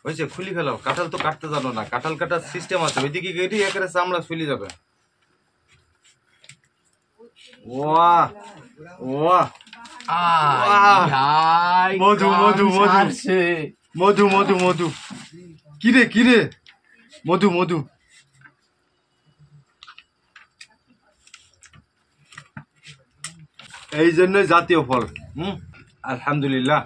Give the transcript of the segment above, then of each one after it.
হয়েছে, খুলি ফেলাও। কাঁঠাল তো কাটতে জানো না, কাঁঠাল কাটার সিস্টেম আছে, ওইদিকে কেটে একেবারে চামড়া ফুলি যাবে। ওয়াহ ওয়াহ, মধু মধু মধু মধু মধু মধু, কিরে কিরে, মধু মধু। এই জন্যই জাতীয় ফল। আলহামদুলিল্লাহ।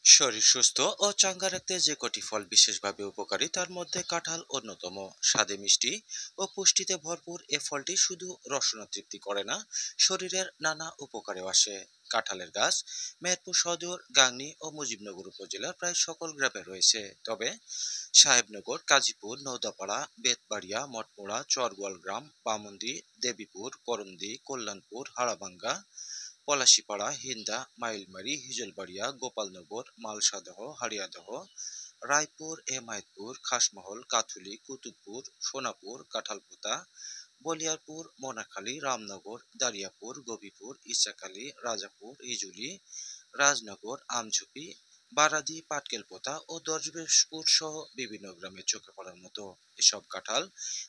শরীর সুস্থ ও চাঙ্গা রাখতে যে কটি ফল বিশেষভাবে উপকারী তার মধ্যে কাঁঠাল অন্যতম। স্বাদে মিষ্টি ও পুষ্টিতে ভরপুর এ ফলটি শুধু রসনা তৃপ্তি করে না, শরীরের নানা উপকারেও আসে। কাঁঠালের গাছ মেহেরপুর সদর, গাংনী ও মুজিবনগর উপজেলার প্রায় সকল গ্রামে রয়েছে। তবে সাহেবনগর, কাজীপুর, নৌদাপাড়া, বেতবাড়িয়া, মঠমোড়া, চরগোয়াল গ্রাম, বামন্দি, দেবীপুর, করমদি, কল্যাণপুর, হাড়াভাঙ্গা, পলাশীপাড়া, হিন্দা, মাইলমারি, হিজলবাড়িয়া, গোপালনগর, মালসাদহ, হারিয়াদহ, রায়পুর, হেমায়তপুর, খাসমহল, কাথুলি, কুতুবপুর, সোনাপুর, কাঁঠালপোতা, বলিয়ারপুর, মোনাখালী, রামনগর, দারিয়াপুর, গবিপুর, ইসাখালী, রাজাপুর, হিজুলি, রাজনগর, আমঝুপি, বারাদি, পাটকেলপোতা ও দরবেশপুর সহ বিভিন্ন গ্রামে চোখে পড়ার মতো এসব কাঁঠাল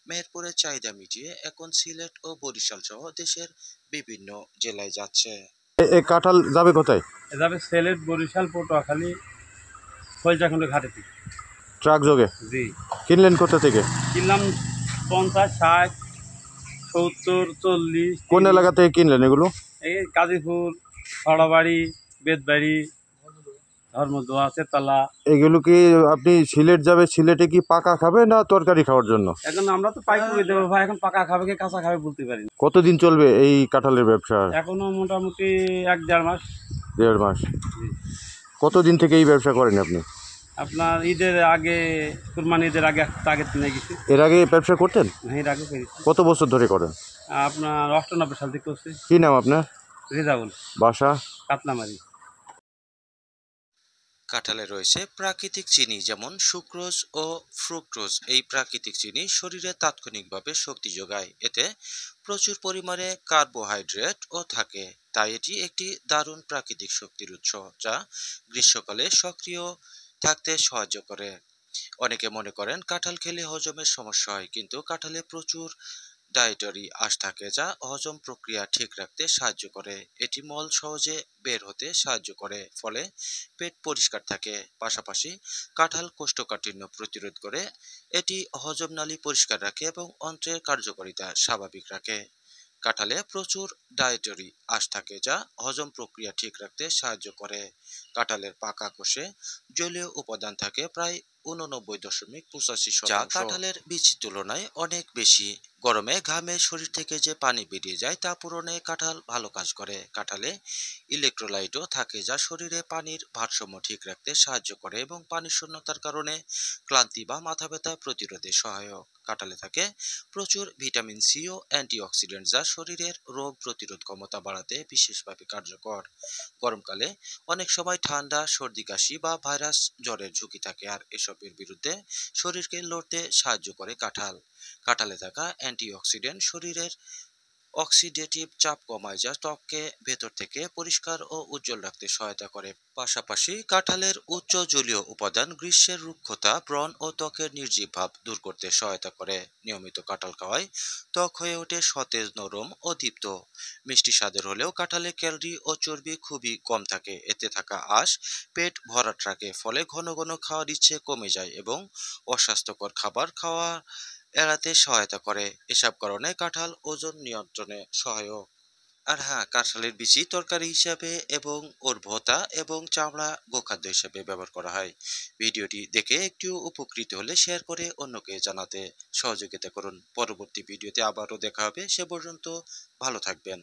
মেহেরপুরের চাহিদা মিটিয়ে এখন সিলেট ও বরিশাল সহ দেশের বিভিন্ন জেলায় যাচ্ছে। এই কাঁঠাল যাবে কোথায়? যাবে সিলেট, বরিশাল, পটুয়াখালী, ফৈজাখন্ড ঘাটে থেকে। ট্রাক যোগে? জি। কিনলেন কোথা থেকে? কিনলাম 50, 60, 70, 40। কোন এলাকা থেকে কিনলেন এগুলো? এই কাজীপুর, ছড়াবাড়ি, বেতবাড়ি, ধর্মদোয়া, চেতলা। এগুলো কি আপনি সিলেট যাবে, সিলেটে কি পাকা খাবে না তরকারি খাওয়ার জন্য? এখন আমরা তো পাইকারি দেবো ভাই, এখন পাকা খাবে কি কাঁচা খাবে বলতে পারি না। কতদিন চলবে এই কাঁঠালের ব্যবসা? এখনো মোটামুটি 1-1.5 মাস। 1.5 মাস। কতদিন থেকে এই ব্যবসা করেন আপনি? আপনার ঈদের আগে, কুরবানি ঈদের আগে আগে কিনে গেছি। এর আগে ব্যবসা করতেন? এর আগে করেছি। কত বছর ধরে করেন? আপনার 98 সাল থেকে করছি। কি নাম আপনার? রেজাউল। বাসা? কাতলামারি। কাঁঠালে রয়েছে প্রাকৃতিক চিনি যেমন সুক্রোজ ও ফ্রুক্টোজ। এই প্রাকৃতিক চিনি শরীরে তাৎক্ষণিকভাবে শক্তি যোগায়। এতে প্রচুর পরিমাণে কার্বোহাইড্রেটও থাকে, তাই এটি একটি দারুণ প্রাকৃতিক শক্তির উৎস যা গ্রীষ্মকালে সক্রিয় থাকতে সাহায্য করে। অনেকে মনে করেন কাঁঠাল খেলে হজমের সমস্যা হয়, কিন্তু কাঁঠালে প্রচুর ডায়েটারি আঁশ থাকে যা হজম প্রক্রিয়া ঠিক রাখতে সাহায্য করে। এটি মল সহজে বের হতে সাহায্য করে, ফলে পেট পরিষ্কার থাকে। পাশাপাশি কাঁঠাল কোষ্ঠকাঠিন্য প্রতিরোধ করে, এটি হজম নালী পরিষ্কার রাখে এবং অন্ত্রের কার্যকারিতা স্বাভাবিক রাখে। কাঁঠালে প্রচুর ডায়েটারি আঁশ থাকে যা হজম প্রক্রিয়া ঠিক রাখতে সাহায্য করে। কাঁঠালের পাকা কোষে জলীয় উপাদান থাকে প্রায় 89.85%, যা কাঁঠালের বীজের তুলনায় অনেক বেশি। গরমে ঘামে শরীর থেকে যে পানি বেরিয়ে যায় তা পূরণে কাঁঠাল ভালো কাজ করে। কাঁঠালে ইলেকট্রোলাইটও থাকে যা শরীরে পানির ভারসাম্য ঠিক রাখতে সাহায্য করে এবং পানির শূন্যতার কারণে ক্লান্তি বা মাথা ব্যথা প্রতিরোধে সহায়ক। কাঁঠালে থাকে প্রচুর ভিটামিন সি ও অ্যান্টিঅক্সিডেন্ট যা শরীরের রোগ প্রতিরোধ ক্ষমতা বাড়াতে বিশেষভাবে কার্যকর। গরমকালে অনেক সময় ঠান্ডা, সর্দি, কাশি বা ভাইরাস জ্বরের ঝুঁকি থাকে, আর এসবের বিরুদ্ধে শরীরকে লড়তে সাহায্য করে কাঁঠাল। কাঁঠালে থাকা অ্যান্টিঅক্সিডেন্ট শরীরের অক্সিডেটিভ চাপ কমায় যা ত্বককে ভেতর থেকে পরিষ্কার ও উজ্জ্বল রাখতে সহায়তা করে। পাশাপাশি কাঁঠালের উচ্চ জলীয় উপাদান গ্রীষ্মের রুক্ষতা, ব্রণ ও ত্বকের নির্জীব ভাব দূর করতে সহায়তা করে। নিয়মিত কাঁঠাল খাওয়ায় ত্বক হয়ে ওঠে সতেজ, নরম ও দীপ্ত। মিষ্টি স্বাদের হলেও কাঁঠালে ক্যালোরি ও চর্বি খুবই কম থাকে। এতে থাকা আঁশ পেট ভরাট রাখে, ফলে ঘন ঘন খাওয়ার ইচ্ছে কমে যায় এবং অস্বাস্থ্যকর খাবার খাওয়া এড়াতে সহায়তা করে। এসব কারণে কাঁঠাল ওজন নিয়ন্ত্রণে সহায়ক। আর হ্যাঁ, কাঁঠালের বিচি তরকারি হিসাবে এবং ওর ভোঁতা এবং চামড়া গোখাদ্য হিসেবে ব্যবহার করা হয়। ভিডিওটি দেখে একটু উপকৃত হলে শেয়ার করে অন্যকে জানাতে সহযোগিতা করুন। পরবর্তী ভিডিওতে আবারও দেখা হবে, সে পর্যন্ত ভালো থাকবেন।